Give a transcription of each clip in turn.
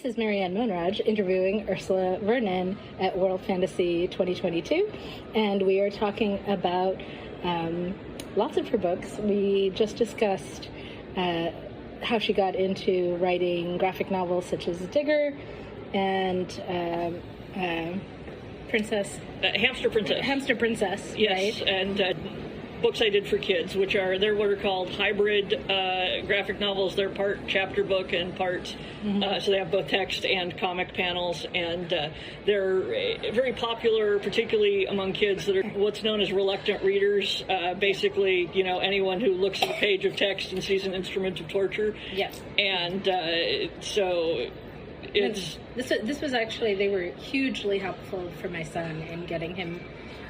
This is Marianne Monraj interviewing Ursula Vernon at World Fantasy 2022, and we are talking about lots of her books. We just discussed how she got into writing graphic novels such as Digger and Hamster Princess. Yes, right? And books I did for kids, they're what are called hybrid graphic novels. They're part chapter book and part, so they have both text and comic panels, and they're very popular, particularly among kids that are what's known as reluctant readers. Basically, anyone who looks at a page of text and sees an instrument of torture. Yes. And so it's... This was actually, they were hugely helpful for my son in getting him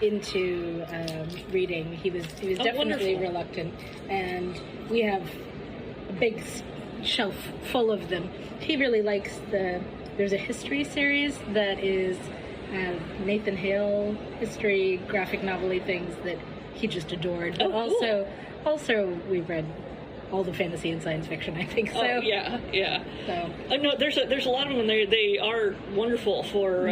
into reading. He was definitely reluctant, and we have a big shelf full of them. He really likes there's a history series that is Nathan Hale history graphic novel-y things that he just adored. But also we've read all the fantasy and science fiction, I think. So. Oh, yeah. So. No, there's a lot of them. They are wonderful for,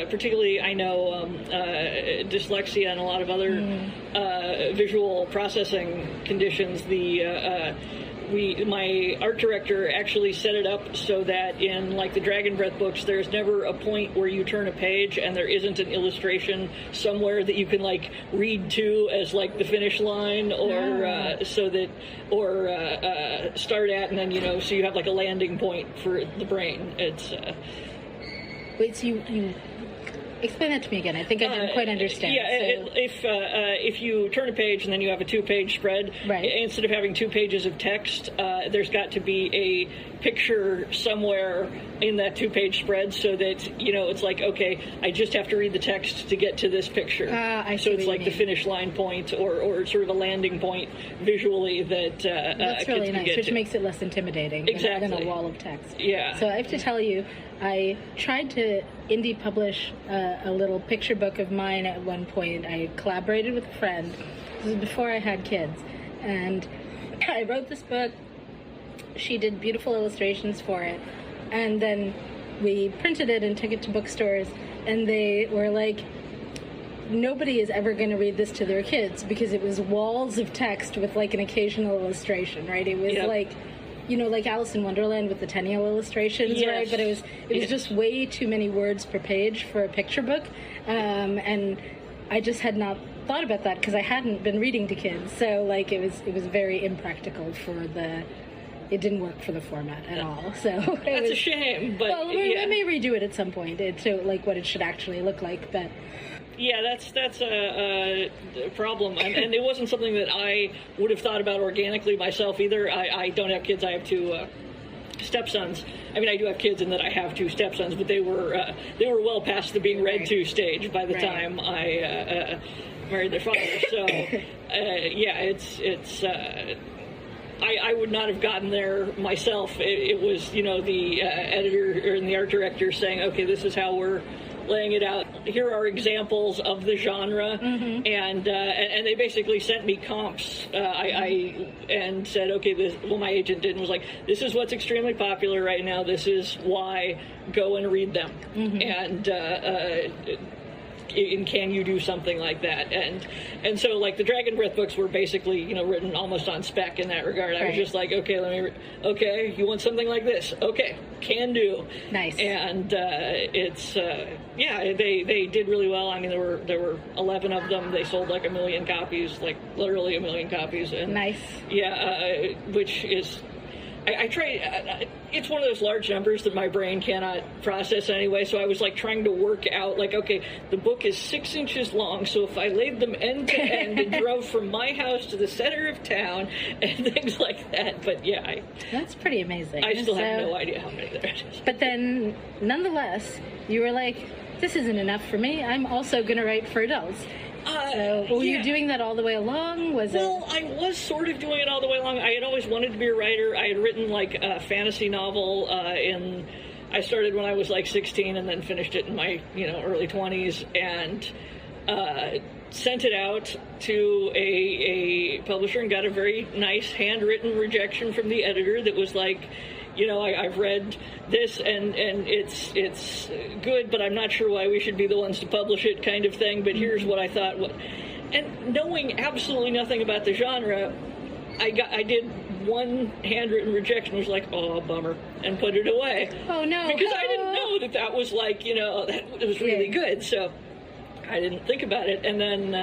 particularly, I know, dyslexia and a lot of other visual processing conditions. My art director actually set it up so that in like the Dragon Breath books, there's never a point where you turn a page and there isn't an illustration somewhere that you can like read to as like the finish line, or start at, and then so you have like a landing point for the brain. It's wait, so you explain that to me again. I think I didn't quite understand. Yeah, so. If you turn a page and then you have a 2-page spread, right. Instead of having 2 pages of text, there's got to be a picture somewhere in that 2-page spread, so that it's like, okay, I just have to read the text to get to this picture. So it's like the finish line point, or sort of a landing point visually that that's really nice, which to. makes it less intimidating exactly. than a wall of text. Yeah. So I have to tell you, I tried to indie publish a little picture book of mine at one point. I collaborated with a friend. This was before I had kids. And I wrote this book. She did beautiful illustrations for it. And then we printed it and took it to bookstores. And they were like, nobody is ever going to read this to their kids, because it was walls of text with like an occasional illustration, right? It was like... like Alice in Wonderland with the Tenniel illustrations, yes. right? But it was just way too many words per page for a picture book, and I just had not thought about that because I hadn't been reading to kids. So like it was very impractical it didn't work for the format at all. So that's a shame. But I may redo it at some point to like what it should actually look like, but. Yeah, that's a problem, and it wasn't something that I would have thought about organically myself either. I don't have kids. I have 2 stepsons. I mean, I do have kids in that I have 2 stepsons, but they were well past the being read to stage by the time I married their father. So it's. I would not have gotten there myself. It was the editor and the art director saying, okay, this is how we're laying it out. Here are examples of the genre, and they basically sent me comps. And said, okay, my agent did, and was like, this is what's extremely popular right now. This is why. Go and read them, and can you do something like that? And so like the Dragon Breath books were basically written almost on spec in that regard. I was just like, okay, okay, you want something like this? Okay, can do. Nice. And it's they did really well. I mean, there were 11 of them. They sold like 1 million copies, like literally 1 million copies. And nice. Yeah, which is. I try. It's one of those large numbers that my brain cannot process anyway. So I was like trying to work out, like, okay, the book is 6 inches long. So if I laid them end to end and drove from my house to the center of town and things like that, but yeah, that's pretty amazing. I still have no idea how many there is. But then, nonetheless, you were like, this isn't enough for me. I'm also going to write for adults. So were you doing that all the way along? I was sort of doing it all the way along. I had always wanted to be a writer. I had written like a fantasy novel I started when I was like 16 and then finished it in my early 20s, and sent it out to a publisher and got a very nice handwritten rejection from the editor that was like, I've read this and it's good, but I'm not sure why we should be the ones to publish it, kind of thing. But here's what I thought. And knowing absolutely nothing about the genre, I did one handwritten rejection, was like, oh, bummer, and put it away. Oh, no. Because I didn't know that was like, that it was really good. So I didn't think about it. And then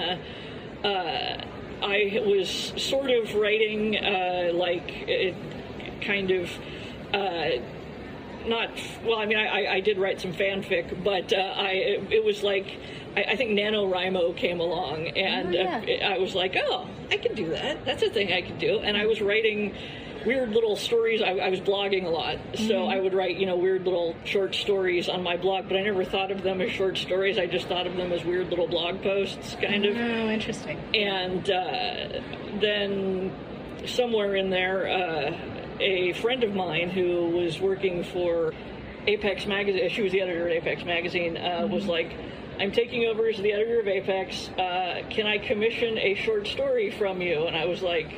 I was sort of writing I did write some fanfic, but it was like, I think NaNoWriMo came along, and I was like, oh, I can do that. That's a thing I can do. And I was writing weird little stories. I was blogging a lot, so I would write, weird little short stories on my blog, but I never thought of them as short stories. I just thought of them as weird little blog posts, kind of. Oh, interesting. And then somewhere in there, a friend of mine who was working for Apex Magazine, she was the editor at Apex Magazine, was like, I'm taking over as the editor of Apex. Can I commission a short story from you? And I was like,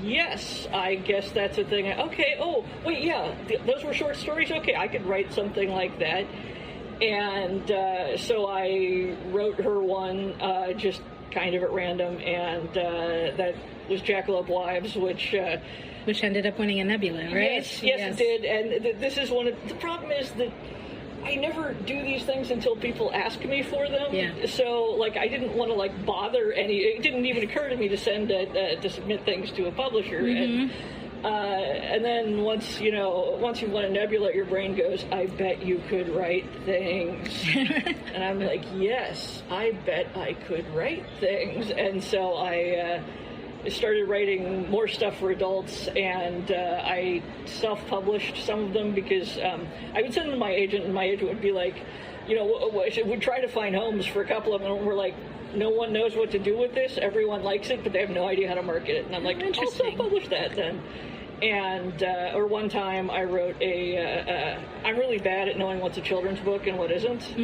yes, I guess that's a thing. Okay, oh, wait, yeah, those were short stories? Okay, I could write something like that. And so I wrote her one just kind of at random, and that was Jackalope Wives, which ended up winning a Nebula, right? Yes, it did. And this is one of the problem is that I never do these things until people ask me for them. Yeah. So, I didn't want to, bother any... It didn't even occur to me to to submit things to a publisher. And then once you won a Nebula, your brain goes, I bet you could write things. And I'm like, yes, I bet I could write things. And so I started writing more stuff for adults, and I self-published some of them because I would send them to my agent, and my agent would be like, would try to find homes for a couple of them, and we're like, no one knows what to do with this. Everyone likes it, but they have no idea how to market it. And I'm like, I'll self-publish that then. And or one time I wrote I'm really bad at knowing what's a children's book and what isn't,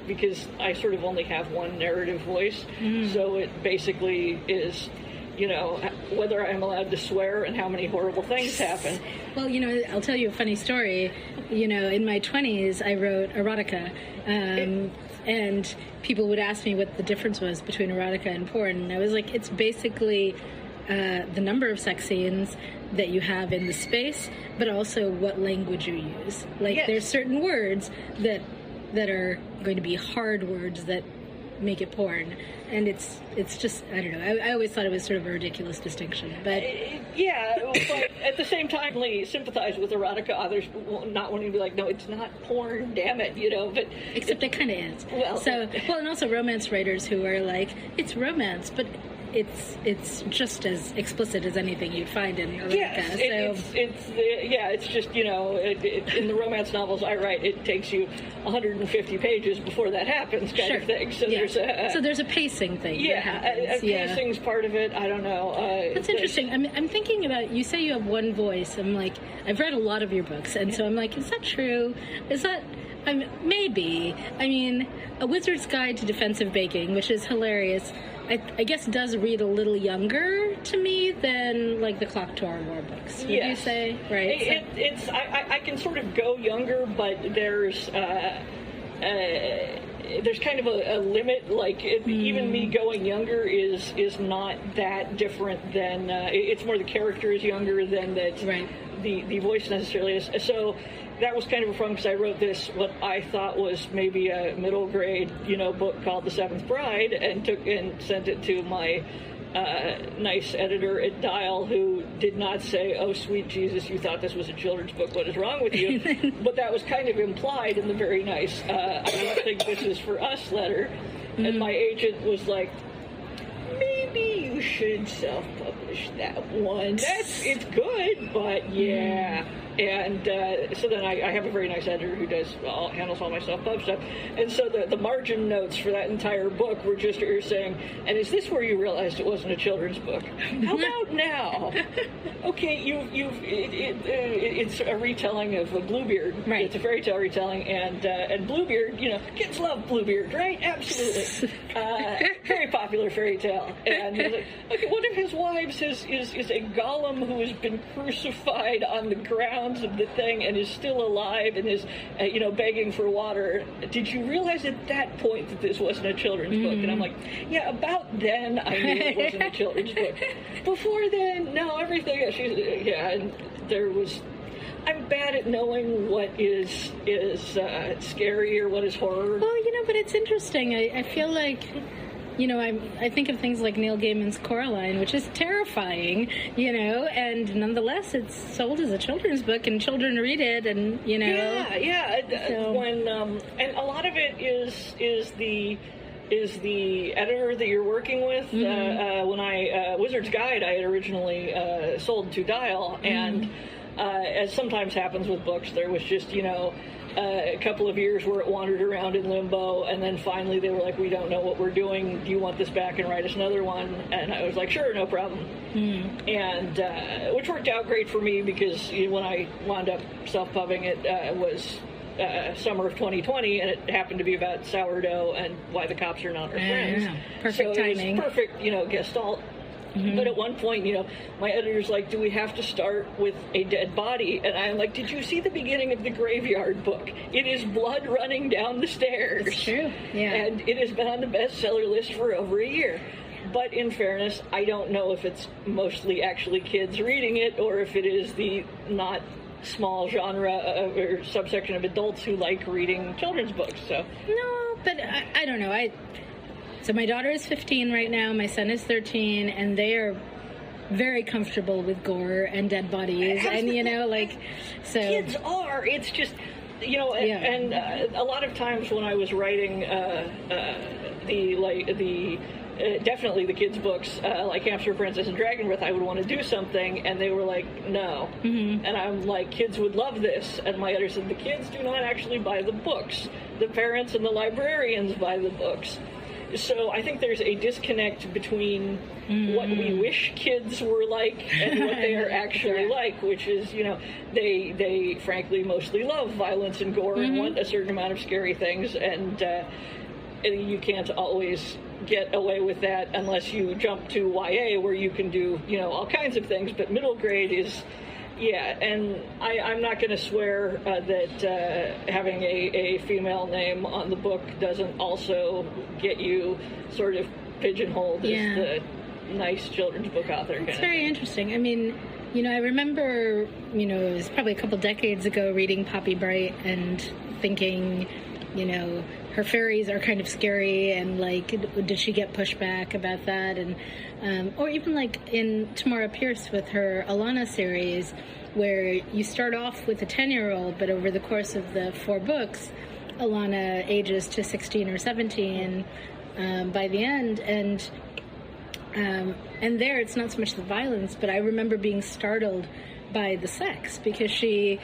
because I sort of only have one narrative voice. So it basically is, whether I'm allowed to swear and how many horrible things happen. Well, I'll tell you a funny story. In my 20s, I wrote erotica. And people would ask me what the difference was between erotica and porn. And I was like, it's basically the number of sex scenes that you have in the space, but also what language you use. There's certain words that are going to be hard words that make it porn, and it's just, I don't know. I always thought it was sort of a ridiculous distinction, but but at the same time, I sympathize with erotica authors not wanting to be like, no, it's not porn, damn it, but except it kind of is. And also romance writers who are like, it's romance, but it's just as explicit as anything you'd find in erotica. It's just, in the romance novels I write, it takes you 150 pages before that happens, kind of thing. So there's a pacing thing. A pacing's part of it. I don't know. That's interesting. I'm thinking about, you say you have one voice. I'm like, I've read a lot of your books, and so I'm like, is that true? Is that... maybe. A Wizard's Guide to Defensive Baking, which is hilarious, I guess does read a little younger to me than the Clock Tower War books. Would you say? Right. I can sort of go younger, but there's kind of a limit. Even me going younger is not that different than it's more the character is younger than that. Right. The voice necessarily is. So that was kind of a problem because I wrote this, what I thought was maybe a middle grade, book called The Seventh Bride, and sent it to my nice editor at Dial, who did not say, oh, sweet Jesus, you thought this was a children's book, what is wrong with you? But that was kind of implied in the very nice, I don't think this is for us letter. And my agent was like, maybe you should self-publish that one. It's good, but yeah. And so then I have a very nice editor who handles all my self-pub stuff. And so the margin notes for that entire book were just her saying, and is this where you realized it wasn't a children's book? How about now? Okay, it's a retelling of Bluebeard. Right. It's a fairy tale retelling, and Bluebeard, kids love Bluebeard, right? Absolutely. Very popular fairy tale. And okay, one of his wives is a golem who has been crucified on the grounds of the thing and is still alive and is, begging for water. Did you realize at that point that this wasn't a children's book? And I'm like, yeah, about then I knew it wasn't a children's book. Before then, no, everything. And there was. I'm bad at knowing what is scary or what is horror. Well, but it's interesting. I feel like, I think of things like Neil Gaiman's Coraline, which is terrifying, and nonetheless it's sold as a children's book and children read it, and Yeah. So. When and a lot of it is the editor that you're working with. Mm-hmm. When I Wizard's Guide, I had originally sold to Dial, and as sometimes happens with books, there was just a couple of years where it wandered around in limbo, and then finally they were like, we don't know what we're doing, do you want this back and write us another one? And I was like, sure, no problem. And which worked out great for me, because when I wound up self-pubbing it was summer of 2020, and it happened to be about sourdough and why the cops are not our friends. Perfect timing. It was perfect, gestalt. But at one point, my editor's like, do we have to start with a dead body? And I'm like, did you see the beginning of the Graveyard book? It is blood running down the stairs. It's true, yeah. And it has been on the bestseller list for over a year. But in fairness, I don't know if it's mostly actually kids reading it, or if it is the not small genre or subsection of adults who like reading children's books. So no, but I don't know. So my daughter is 15 right now, my son is 13, and they are very comfortable with gore and dead bodies. And, so... Kids are. It's just, and a lot of times when I was writing definitely the kids' books, like Hamster Princess and Dragon Breath, I would want to do something, and they were like, no. And I'm like, kids would love this. And my editor said, the kids do not actually buy the books. The parents and the librarians buy the books. So I think there's a disconnect between what we wish kids were like and what they are actually like, which is, they frankly mostly love violence and gore and want a certain amount of scary things, and you can't always get away with that unless you jump to YA, where you can do, all kinds of things, but middle grade is... Yeah, and I'm not going to swear that having a female name on the book doesn't also get you sort of pigeonholed as the nice children's book author. It's very interesting. I mean, I remember, it was probably a couple decades ago reading Poppy Bright and thinking, her fairies are kind of scary, and did she get pushback about that? And or even in Tamara Pierce with her Alana series, where you start off with a 10-year-old, but over the course of the 4 books, Alana ages to 16 or 17 by the end, and there it's not so much the violence, but I remember being startled by the sex, because she,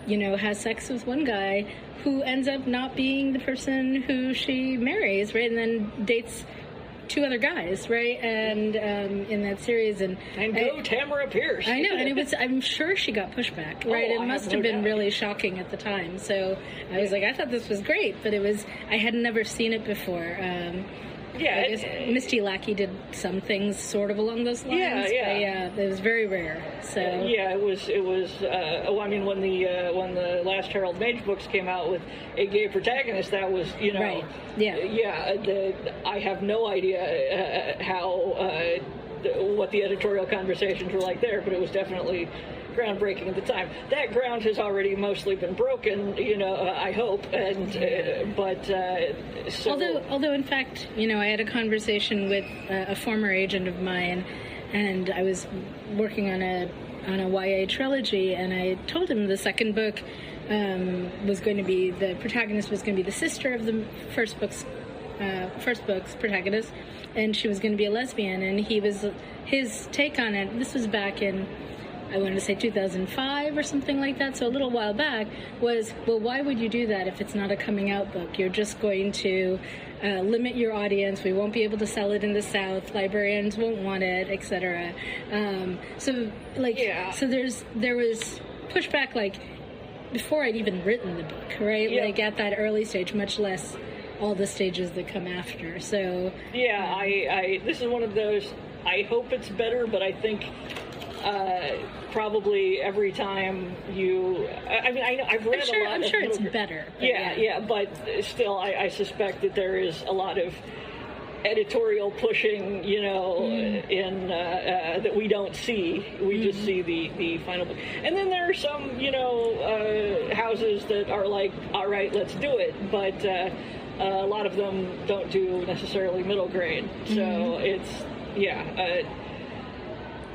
has sex with one guy who ends up not being the person who she marries, right? And then dates 2 other guys, right? And in that series, and Tamara Pierce. I know, and I'm sure she got pushback, right? It must have been really shocking at the time. So I was like, I thought this was great, but I had never seen it before. I guess Misty Lackey did some things sort of along those lines. But it was very rare. So it was. I mean, when the last Harold Mage books came out with a gay protagonist, that was right. I have no idea how what the editorial conversations were like there, but it was definitely groundbreaking at the time. That ground has already mostly been broken, I hope, and so... Although in fact, I had a conversation with a former agent of mine, and I was working on a YA trilogy, and I told him the second book was going to be, the protagonist was going to be the sister of the first book's protagonist, and she was going to be a lesbian, and his take on it, this was back in I wanted to say 2005 or something like that, so a little while back, was, well, why would you do that if it's not a coming out book? You're just going to limit your audience. We won't be able to sell it in the South. Librarians won't want it, etc. So there was pushback, like, before I'd even written the book, right? Yeah. Like, at that early stage, much less all the stages that come after. So I this is one of those, I hope it's better, but I think probably every time I've read a lot. I'm sure it's better. Yeah, but still, I suspect that there is a lot of editorial pushing, in that we don't see. We just see the final book. And then there are some, houses that are like, all right, let's do it. But a lot of them don't do necessarily middle grade. So it's,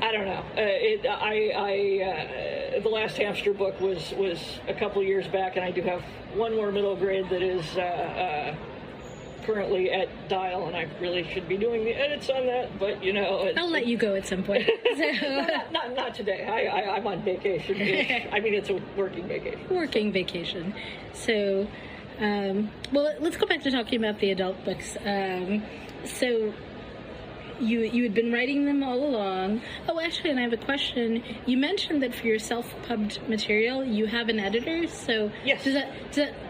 I don't know. The last hamster book was a couple years back, and I do have one more middle grade that is currently at Dial, and I really should be doing the edits on that, but I'll let you go at some point. Not today. I'm on vacation. I mean, it's a working vacation. Working vacation. So, well, let's go back to talking about the adult books. So you had been writing them all along. Oh, actually, and I have a question. You mentioned that for your self-pubbed material, you have an editor. So yes. Does that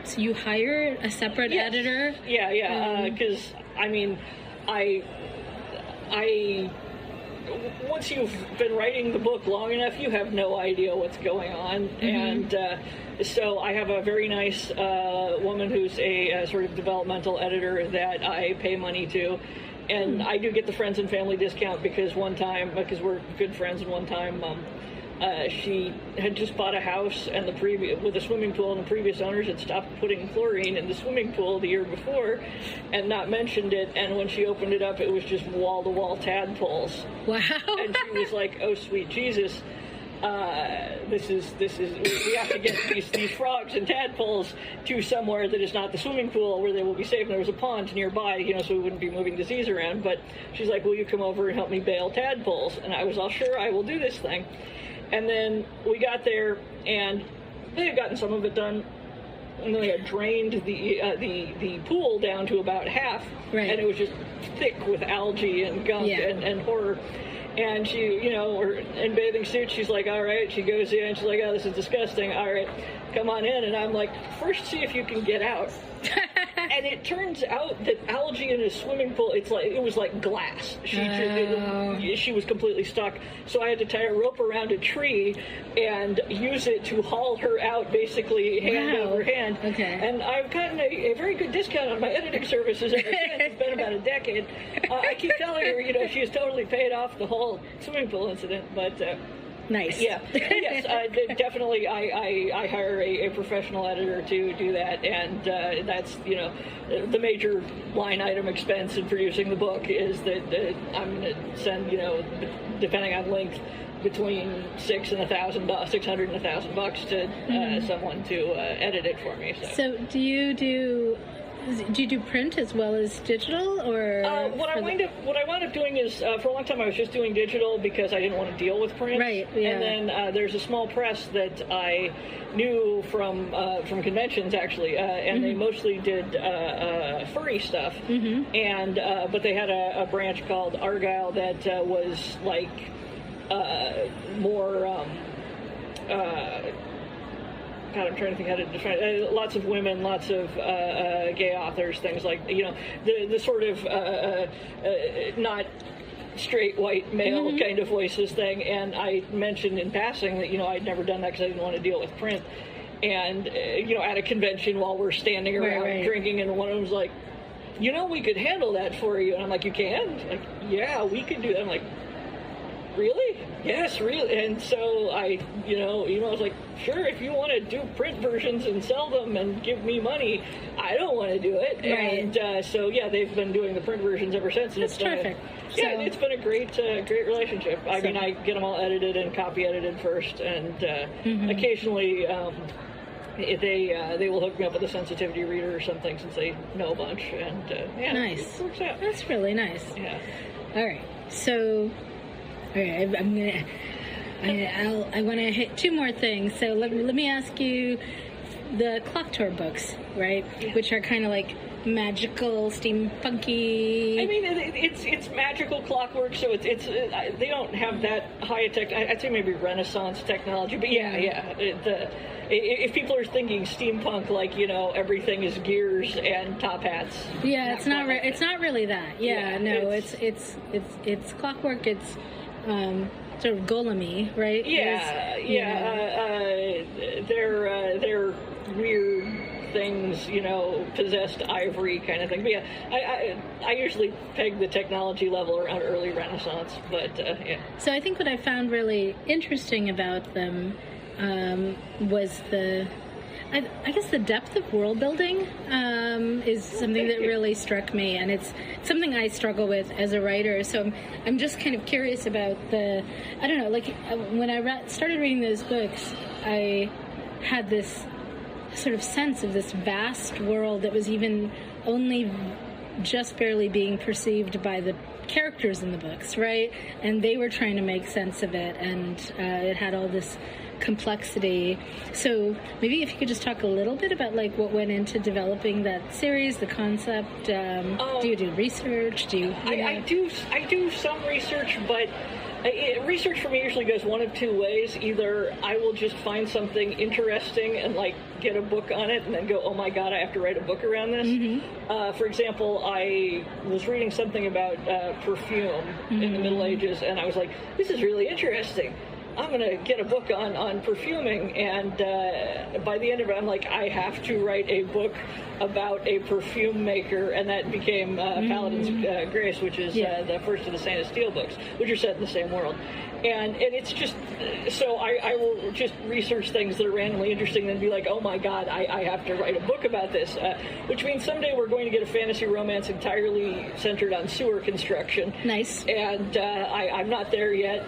so you hire a separate editor? Yeah. Because I once you've been writing the book long enough, you have no idea what's going on, and so I have a very nice woman who's a sort of developmental editor that I pay money to. And I do get the friends and family discount because we're good friends, and one time she had just bought a house and with a swimming pool, and the previous owners had stopped putting chlorine in the swimming pool the year before and not mentioned it, and when she opened it up, it was just wall-to-wall tadpoles. Wow. And she was like, oh, sweet Jesus. We have to get these frogs and tadpoles to somewhere that is not the swimming pool where they will be safe. And there was a pond nearby, so we wouldn't be moving disease around. But she's like, will you come over and help me bail tadpoles? And I was all, sure, I will do this thing. And then we got there, and they had gotten some of it done. And then they had drained the pool down to about half. Right. And it was just thick with algae and gunk and horror. And she, we're in bathing suits. She's like, all right. She goes in. She's like, oh, this is disgusting. All right, come on in. And I'm like, first see if you can get out. And it turns out that algae in a swimming pool, it was like glass. She was completely stuck. So I had to tie a rope around a tree and use it to haul her out, basically hand over hand. Okay. And I've gotten a very good discount on my editing services ever since. It's been about a decade. I keep telling her, she has totally paid off the whole swimming pool incident, but... Nice. Yeah. Yes, definitely. I hire a professional editor to do that, and that's the major line item expense in producing the book is that I'm going to send depending on length between $600 and $1,000 to someone to edit it for me. So do you do print as well as digital, or what I wound up doing is for a long time I was just doing digital because I didn't want to deal with print. Right. Yeah. And then there's a small press that I knew from conventions actually, and they mostly did furry stuff. And but they had a branch called Argyle that was like more. God, I'm trying to think how to describe it. Lots of women, lots of gay authors, things like, the sort of not straight white male kind of voices thing. And I mentioned in passing that, I'd never done that because I didn't want to deal with print. And, at a convention while we're standing around drinking, and one of them was like, we could handle that for you. And I'm like, you can? Like, yeah, we could do that. I'm like, really? Yes, really. And so I was like, sure, if you want to do print versions and sell them and give me money, I don't want to do it. Right. And so they've been doing the print versions ever since. And That's terrific. It's been a great relationship. I mean, I get them all edited and copy edited first, and occasionally they will hook me up with a sensitivity reader or something since they know a bunch. And nice. It works out. That's really nice. Yeah. All right. So. All right, I'm gonna. I want to hit two more things. So let me ask you the Clock Tour books, right? Yeah. Which are kind of like magical, steampunky. I mean, it's magical clockwork, so it's they don't have that high tech. I'd say maybe Renaissance technology, but yeah. If people are thinking steampunk, like, you know, everything is gears and top hats. Yeah, it's not really that. Yeah, no, it's clockwork. It's sort of golem-y, right? They're weird things, you know, possessed ivory kind of thing. But yeah, I usually peg the technology level around early Renaissance, but yeah. So I think what I found really interesting about them was I guess the depth of world building is something that really struck me, and it's something I struggle with as a writer. So I'm just kind of curious about I don't know, like when I started reading those books, I had this sort of sense of this vast world that was even only just barely being perceived by the characters in the books, right? And they were trying to make sense of it, and it had all this complexity. So maybe if you could just talk a little bit about like what went into developing that series, the concept. Do you do research? I do some research, but research for me usually goes one of two ways. Either I will just find something interesting and like get a book on it and then go, oh my god, I have to write a book around this. Mm-hmm. For example, I was reading something about perfume in the Middle Ages, and I was like, this is really interesting. I'm going to get a book on perfuming, and by the end of it, I'm like, I have to write a book about a perfume maker, and that became Paladin's Grace, which is the first of the Saint of Steel books, which are set in the same world. And it's just, so I will just research things that are randomly interesting and be like, oh my god, I have to write a book about this, which means someday we're going to get a fantasy romance entirely centered on sewer construction. Nice. And I'm not there yet,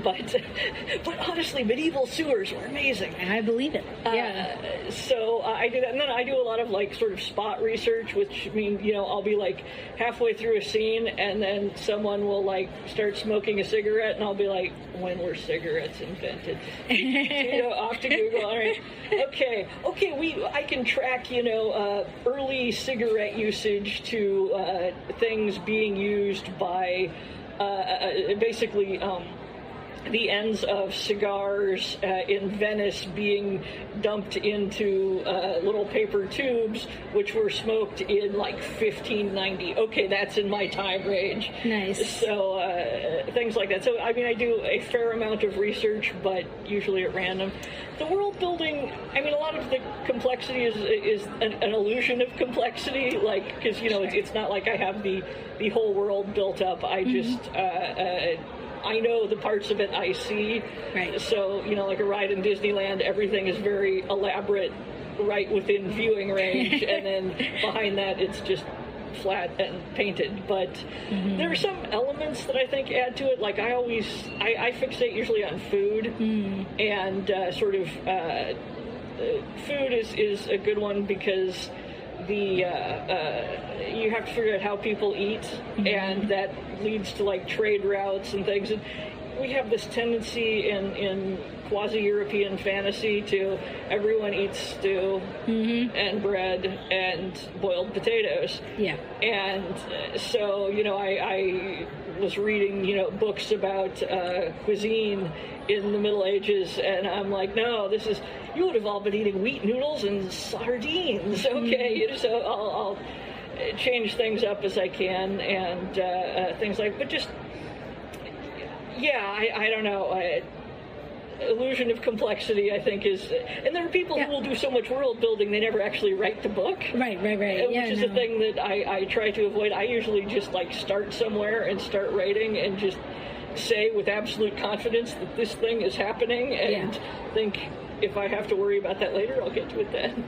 but honestly, medieval sewers were amazing. I believe it. Yeah. So I do that, and then I do a lot of like sort of spot research, which means, you know, I'll be like halfway through a scene, and then someone will like start smoking a cigarette, and I'll be like, when were cigarettes invented? You know, off to Google. All right, okay. I can track, you know, early cigarette usage to things being used by basically. The ends of cigars in Venice being dumped into little paper tubes, which were smoked in like 1590. Okay, that's in my time range. Nice. So things like that. So I mean, I do a fair amount of research, but usually at random. The world building, I mean, a lot of the complexity is an illusion of complexity, like, because, you know, it's not like I have the whole world built up. I just I know the parts of it I see. Right. So, you know, like a ride in Disneyland, everything is very elaborate right within viewing range, and then behind that it's just flat and painted. But there are some elements that I think add to it. Like I fixate usually on food, and sort of food is a good one because you have to figure out how people eat, and that leads to like trade routes and things. And we have this tendency in quasi-European fantasy to everyone eats stew and bread and boiled potatoes. Yeah. And so, you know, I was reading, you know, books about cuisine in the Middle Ages, and I'm like, no, you would have all been eating wheat noodles and sardines. Okay, so I'll change things up as I can, and things like, but just, yeah, I don't know. Illusion of complexity, I think, is, and there are people who will do so much world building they never actually write the book. Right. Which is a thing that I try to avoid. I usually just like start somewhere and start writing and just say with absolute confidence that this thing is happening, and think if I have to worry about that later, I'll get to it then.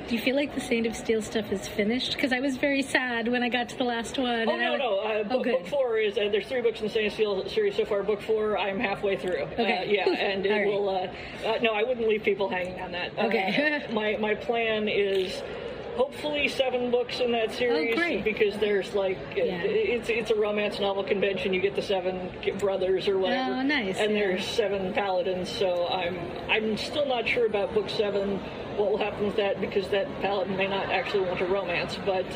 Do you feel like the Saint of Steel stuff is finished? Because I was very sad when I got to the last one. Book 4 is, there's 3 books in the Saint of Steel series so far. Book 4, I'm halfway through. Okay. And it will, no, I wouldn't leave people hanging on that. Okay. My plan is hopefully 7 books in that series. Oh, great. Because there's like it's a romance novel convention. You get the 7 brothers or whatever. Oh, nice. And there's 7 paladins. So I'm still not sure about book 7. What will happen with that, because that paladin may not actually want a romance, but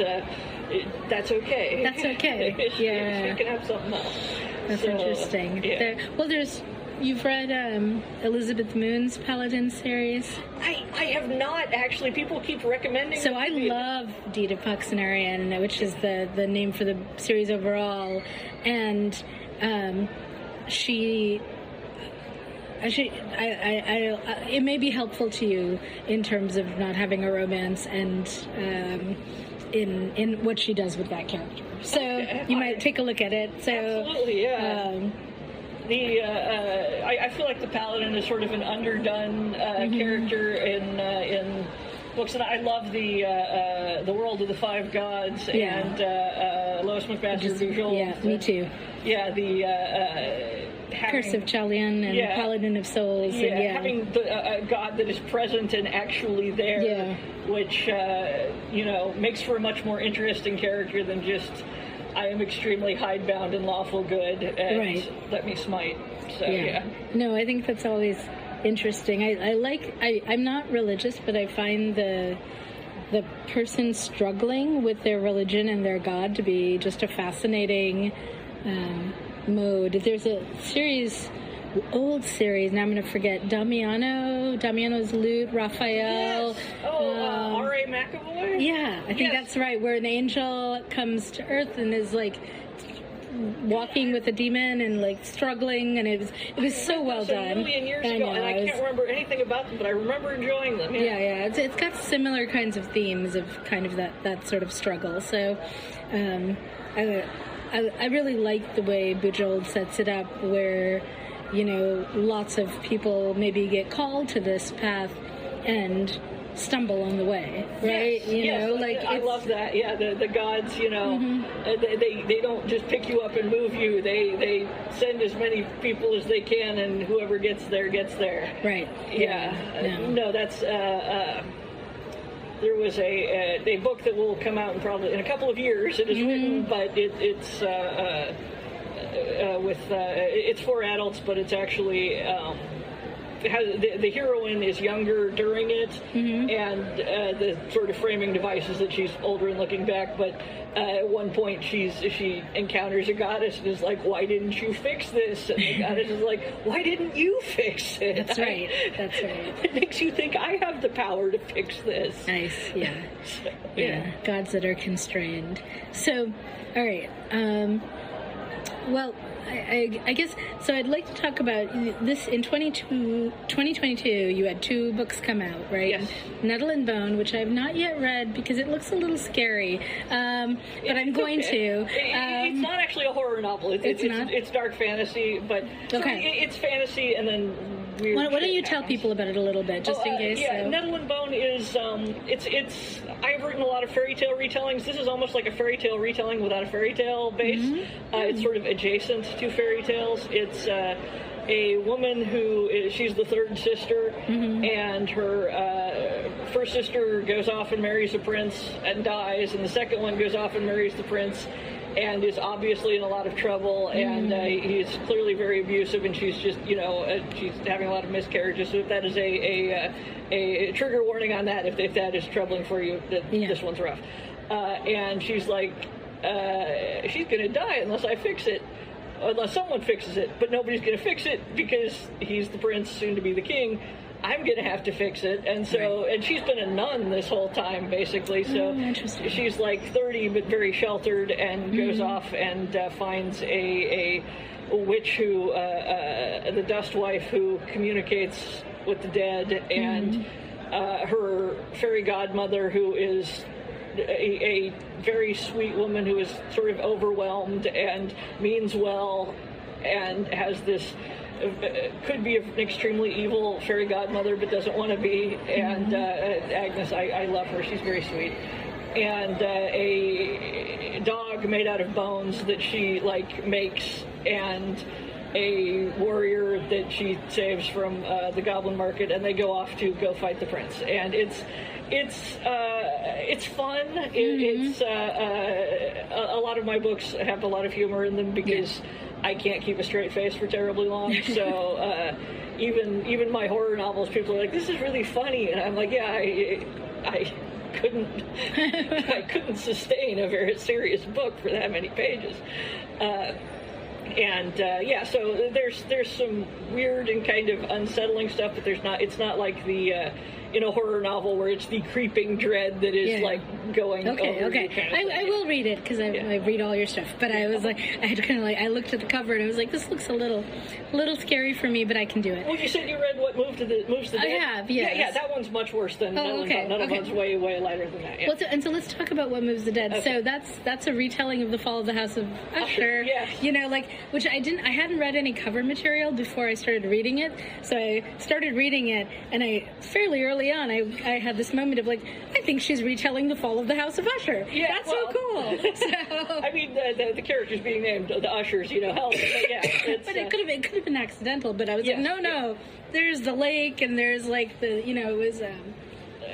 that's okay. That's okay. she Yeah. can have something else. That's interesting. Yeah. You've read Elizabeth Moon's Paladin series? I have not, actually. People keep recommending So it I to me. love Dita Puxnarian, which is the name for the series overall, and it may be helpful to you in terms of not having a romance and in what she does with that character. So you might take a look at it. So absolutely, yeah. I feel like the paladin is sort of an underdone character in books, and I love the World of the Five Gods and Lois McMaster Bujold. Yeah, me too. Yeah, Curse of Chalian and Paladin of Souls. Yeah, and having a god that is present and actually there, which makes for a much more interesting character than just I am extremely hidebound and lawful good and let me smite. So No, I think that's always interesting. I'm not religious, but I find the person struggling with their religion and their god to be just a fascinating mode. There's a old series, now I'm going to forget, Damiano's Lute, Raphael. Yes. R.A. McAvoy? Yeah, I think that's right, where an angel comes to Earth and is like walking with a demon and like struggling, and it was so well done. A million years ago, and I can't remember anything about them, but I remember enjoying them. Yeah. It's got similar kinds of themes of kind of that sort of struggle. So, I really like the way Bujold sets it up, where lots of people maybe get called to this path and stumble on the way, right? I love that. Yeah, the gods, they don't just pick you up and move you. They send as many people as they can, and whoever gets there gets there. Right. Yeah. No, that's. There was a book that will come out in a couple of years. It is written, but it's it's for adults, but it's actually. The heroine is younger during it, and the sort of framing device is that she's older and looking back. But at one point, she encounters a goddess and is like, "Why didn't you fix this?" And the goddess is like, "Why didn't you fix it?" That's right. It makes you think I have the power to fix this. Nice, yeah. Yeah, gods that are constrained. So, all right. Well, I guess, so I'd like to talk about this. In 2022, you had 2 books come out, right? Yes. Nettle and Bone, which I've not yet read because it looks a little scary, but I'm going to. It's not actually a horror novel. It's dark fantasy, but it's fantasy and then weird. Why don't you tell people about it a little bit, just in case? Yeah, Nettle and Bone is I've written a lot of fairy tale retellings. This is almost like a fairy tale retelling without a fairy tale base. It's sort of adjacent to fairy tales. It's a woman she's the 3rd sister, and her first sister goes off and marries a prince and dies, and the second one goes off and marries the prince and is obviously in a lot of trouble, and he's clearly very abusive, and she's just, she's having a lot of miscarriages. So that is a trigger warning on that, if that is troubling for you, this one's rough. And she's like, she's going to die unless I fix it. Unless someone fixes it, but nobody's going to fix it because he's the prince, soon to be the king. I'm going to have to fix it. And so, and she's been a nun this whole time, basically. So she's like 30, but very sheltered, and goes off and finds a witch who, the dust wife, who communicates with the dead, and her fairy godmother, who is a very sweet woman who is sort of overwhelmed and means well, and has this could be an extremely evil fairy godmother, but doesn't want to be. And Agnes, I love her. She's very sweet. And a dog made out of bones that she makes, and a warrior that she saves from the goblin market, and they go off to go fight the prince. And it's fun. It's a lot of my books have a lot of humor in them because I can't keep a straight face for terribly long. So even my horror novels, people are like, "This is really funny," and I'm like, "Yeah, I couldn't sustain a very serious book for that many pages." So there's some weird and kind of unsettling stuff, but it's not like the in a horror novel where it's the creeping dread that is like going over. Okay. I will read it because I read all your stuff, but I was like, I had to kind of like, I looked at the cover and I was like, this looks a little scary for me, but I can do it. Well, you said you read What Moves the Dead? I have, yes. Yeah, that one's much worse than that one's way way lighter than that. Yeah. Well, so let's talk about What Moves the Dead. Okay. So that's a retelling of The Fall of the House of Usher. Yes. You know, like, which I hadn't read any cover material before I started reading it. So I started reading it, and fairly early on, I had this moment of like, I think she's retelling The Fall of the House of Usher. Yeah, that's so cool. So, I mean, the characters being named the Ushers, help. But yeah, but it could have been accidental. But I was like, no. There's the lake, and there's like the it was.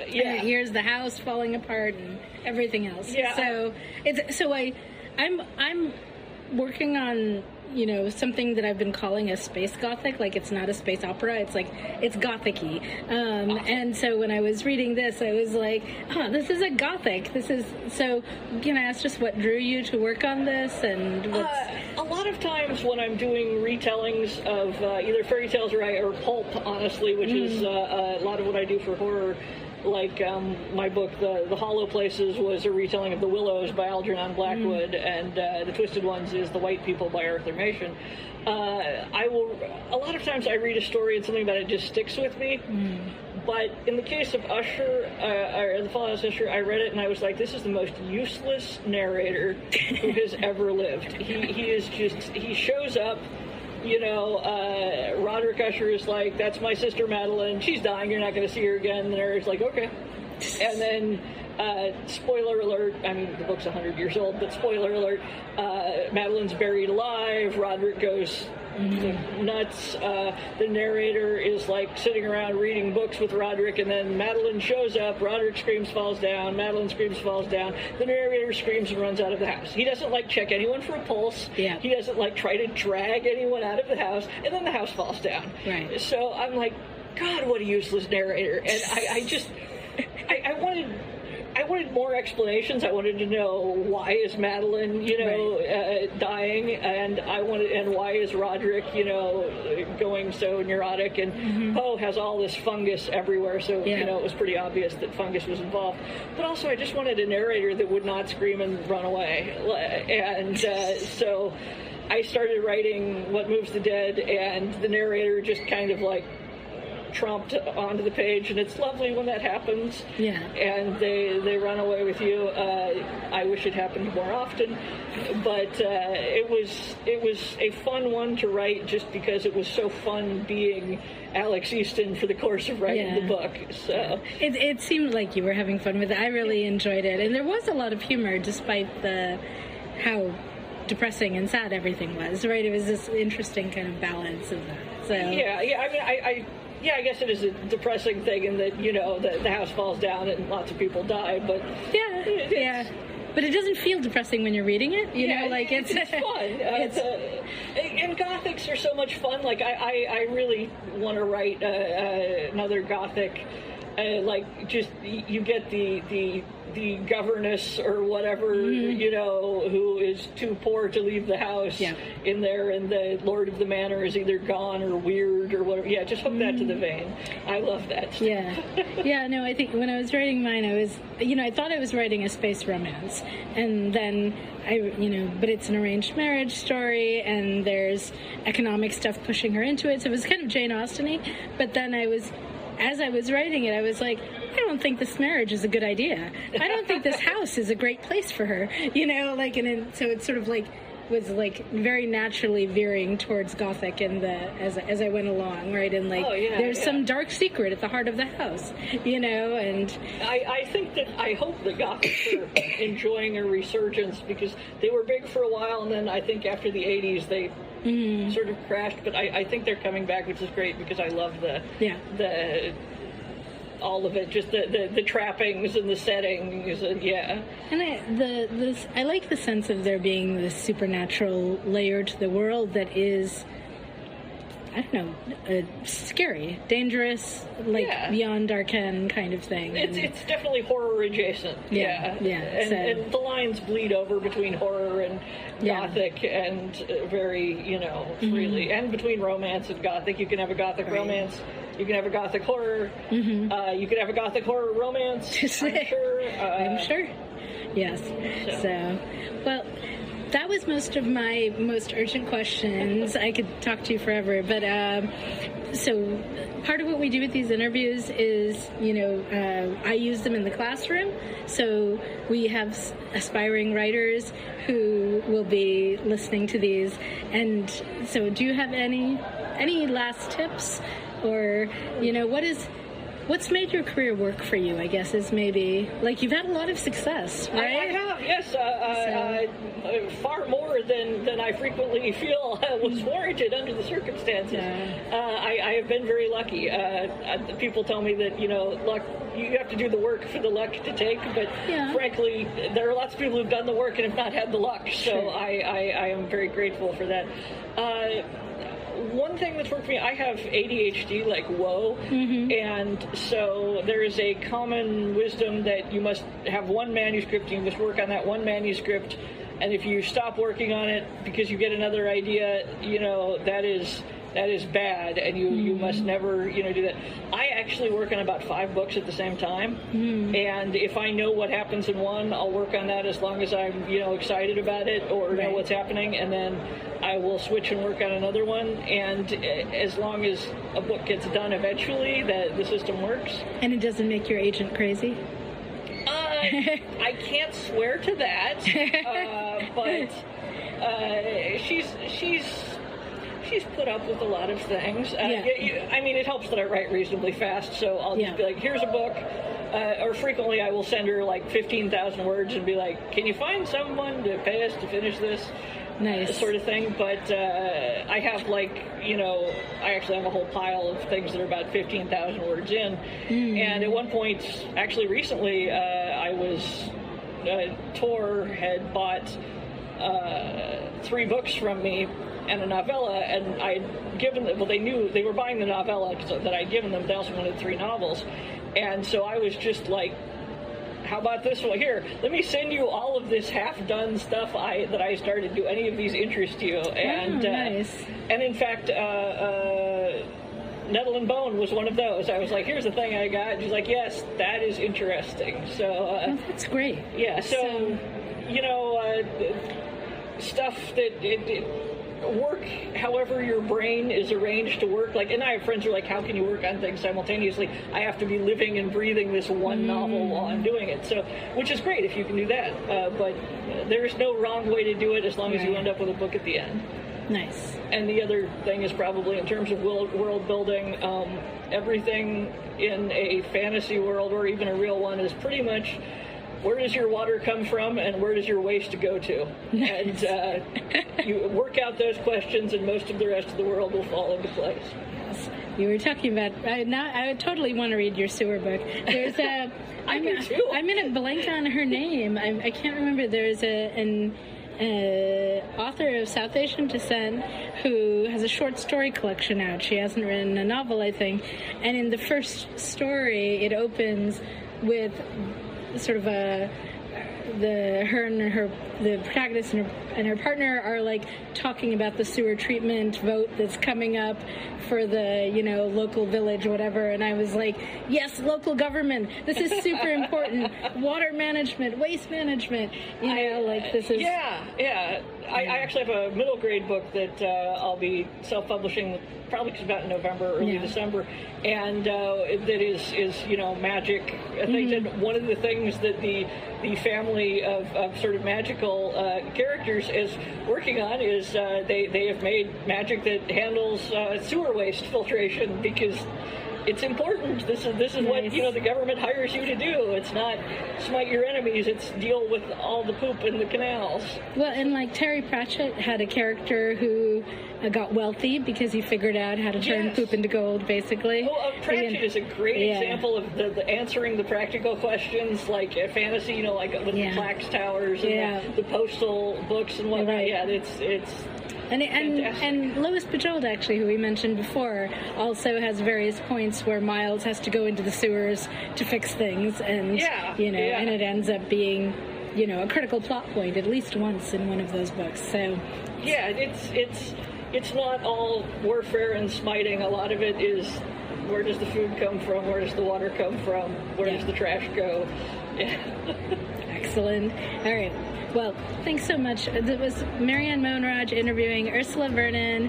Here's the house falling apart and everything else. Yeah. So I'm working on something that I've been calling a space gothic. Like, it's not a space opera, it's like it's gothic-y. Awesome. And so when I was reading this, I was like, this is a gothic. So can I ask just what drew you to work on this? And a lot of times when I'm doing retellings of either fairy tales or pulp, honestly, which is a lot of what I do for horror. Like my book, The Hollow Places, was a retelling of The Willows by Algernon Blackwood, and The Twisted Ones is The White People by Arthur Machen. A lot of times I read a story and something about it just sticks with me. But in the case of Usher, The Fall of Usher, I read it and I was like, this is the most useless narrator who has ever lived. He shows up. Roderick Usher is like, that's my sister Madeline, she's dying, you're not going to see her again. And the narrator's like, okay. And then, spoiler alert, I mean, the book's 100 years old, but spoiler alert, Madeline's buried alive, Roderick goes nuts. The narrator is like sitting around reading books with Roderick, and then Madeline shows up, Roderick screams, falls down, Madeline screams, falls down, the narrator screams and runs out of the house. He doesn't like check anyone for a pulse. Yeah. He doesn't like try to drag anyone out of the house, and then the house falls down. Right. So I'm like, God, what a useless narrator. And I wanted more explanations. I wanted to know, why is Madeline, dying, and why is Roderick, going so neurotic, and Poe has all this fungus everywhere, so it was pretty obvious that fungus was involved. But also, I just wanted a narrator that would not scream and run away, and so I started writing What Moves the Dead, and the narrator just kind of like tromped onto the page, and it's lovely when that happens. Yeah. And they run away with you. I wish it happened more often, but it was a fun one to write just because it was so fun being Alex Easton for the course of writing the book. So it seemed like you were having fun with it. I really enjoyed it, and there was a lot of humor despite how depressing and sad everything was. Right? It was this interesting kind of balance of that. So I mean, I guess it is a depressing thing in that, the house falls down and lots of people die, but... Yeah. But it doesn't feel depressing when you're reading it, it's fun. And Gothics are so much fun. Like, I really want to write another Gothic, you get the governess or whatever, who is too poor to leave the house in there, and the lord of the manor is either gone or weird or whatever. Yeah, just hook that to the vein. I love that stuff. Yeah, no, I think when I was writing mine, I was, I thought I was writing a space romance, and then but it's an arranged marriage story, and there's economic stuff pushing her into it, so it was kind of Jane Austen-y, but then as I was writing it, I was like, I don't think this marriage is a good idea. I don't think this house is a great place for her, so it's sort of like was like very naturally veering towards Gothic as I went along, right? And like there's some dark secret at the heart of the house, and I hope that Gothics are enjoying a resurgence, because they were big for a while, and then I think after the 80s they sort of crashed, but I think they're coming back, which is great, because I love the all of it, just the trappings and the settings, and and I like the sense of there being this supernatural layer to the world that is, I don't know, scary, dangerous, like beyond our ken kind of thing. It's definitely horror adjacent. And the lines bleed over between horror and Gothic, and very, freely, and between romance and Gothic. You can have a Gothic romance. You can have a Gothic horror. You can have a Gothic horror romance. I'm sure. I'm sure. Yes. So, well, that was most of my most urgent questions. I could talk to you forever, but so part of what we do with these interviews is, I use them in the classroom. So we have aspiring writers who will be listening to these. And so, do you have any last tips? Or, what's made your career work for you, I guess, is maybe, like, you've had a lot of success, right? I have, yes. Far more than I frequently feel was warranted under the circumstances. I have been very lucky. People tell me that, luck, you have to do the work for the luck to take, but frankly, there are lots of people who've done the work and have not had the luck, so I am very grateful for that. One thing that's worked for me, I have ADHD, like, whoa, and so there is a common wisdom that you must have one manuscript, you must work on that one manuscript, and if you stop working on it because you get another idea, that is bad, and you must never, do that. I actually work on about 5 books at the same time, and if I know what happens in one, I'll work on that as long as I'm, excited about it, or know what's happening, and then I will switch and work on another one, and as long as a book gets done eventually, the system works. And it doesn't make your agent crazy? I can't swear to that, but she's put up with a lot of things. I mean, it helps that I write reasonably fast, so I'll just be like, here's a book, or frequently I will send her like 15,000 words and be like, can you find someone to pay us to finish this? Nice. Sort of thing, but I have I actually have a whole pile of things that are about 15,000 words in, and at one point, actually recently, Tor had bought 3 books from me and a novella, and I'd given them, they knew they were buying the novella that I'd given them. They also wanted 3 novels, and so I was just like, how about this one? Here, let me send you all of this half-done stuff that I started. Do any of these interest you? And nice. And in fact, Nettle and Bone was one of those. I was like, here's the thing I got. And she's like, yes, that is interesting. So that's great. Yeah. So stuff that work however your brain is arranged to work. Like, and I have friends who are like, how can you work on things simultaneously? I have to be living and breathing this one novel while I'm doing it. So, which is great if you can do that. But there's no wrong way to do it as long as you end up with a book at the end. Nice. And the other thing is probably in terms of world building, everything in a fantasy world or even a real one is pretty much, where does your water come from and where does your waste go to? And you work out those questions and most of the rest of the world will fall into place. Yes. You were talking about, I would totally want to read your sewer book. There's a, I'm in a blank on her name. I can't remember. There's an author of South Asian descent who has a short story collection out. She hasn't written a novel, I think. And in the first story, it opens with sort of the protagonist and her partner are like talking about the sewer treatment vote that's coming up for the local village or whatever, and I was like, yes, local government, this is super important. Water management, waste management, this is I actually have a middle grade book that I'll be self-publishing, probably comes out in November, early December, and that is magic things. And one of the things that the family family of sort of magical characters is working on is they have made magic that handles sewer waste filtration, because it's important. This is nice. what the government hires you to do. It's not smite your enemies. It's deal with all the poop in the canals. Well, and like Terry Pratchett had a character who got wealthy because he figured out how to turn poop into gold, basically. Well, Pratchett is a great example of the answering the practical questions, like fantasy, like with the Plax Towers and the postal books and whatnot. Right. Yeah, it's. And Lois Bajolde, actually, who we mentioned before, also has various points where Miles has to go into the sewers to fix things, and and it ends up being, a critical plot point at least once in one of those books. So yeah, it's not all warfare and smiting. A lot of it is, where does the food come from? Where does the water come from? Where does the trash go? Excellent. All right. Well, thanks so much. It was Marianne Mohnraj interviewing Ursula Vernon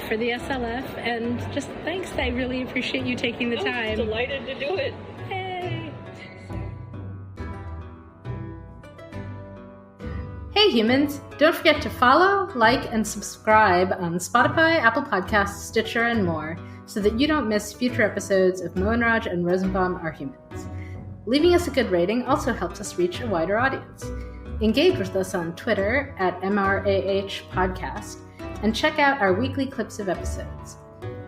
for the SLF, and just thanks. I really appreciate you taking the time. Delighted to do it. Hey. Hey humans! Don't forget to follow, like, and subscribe on Spotify, Apple Podcasts, Stitcher, and more, so that you don't miss future episodes of Mohnraj and Rosenbaum Are Humans. Leaving us a good rating also helps us reach a wider audience. Engage with us on Twitter at MRAH Podcast, and check out our weekly clips of episodes.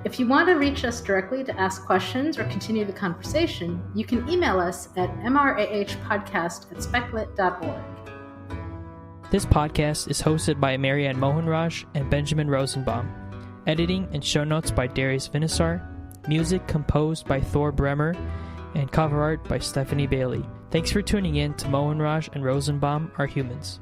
If you want to reach us directly to ask questions or continue the conversation, you can email us at mrahpodcast@specklet.org. This podcast is hosted by Marianne Mohnraj and Benjamin Rosenbaum. Editing and show notes by Darius Vinisar. Music composed by Thor Bremer. And cover art by Stephanie Bailey. Thanks for tuning in to Mohnraj and Rosenbaum Are Humans.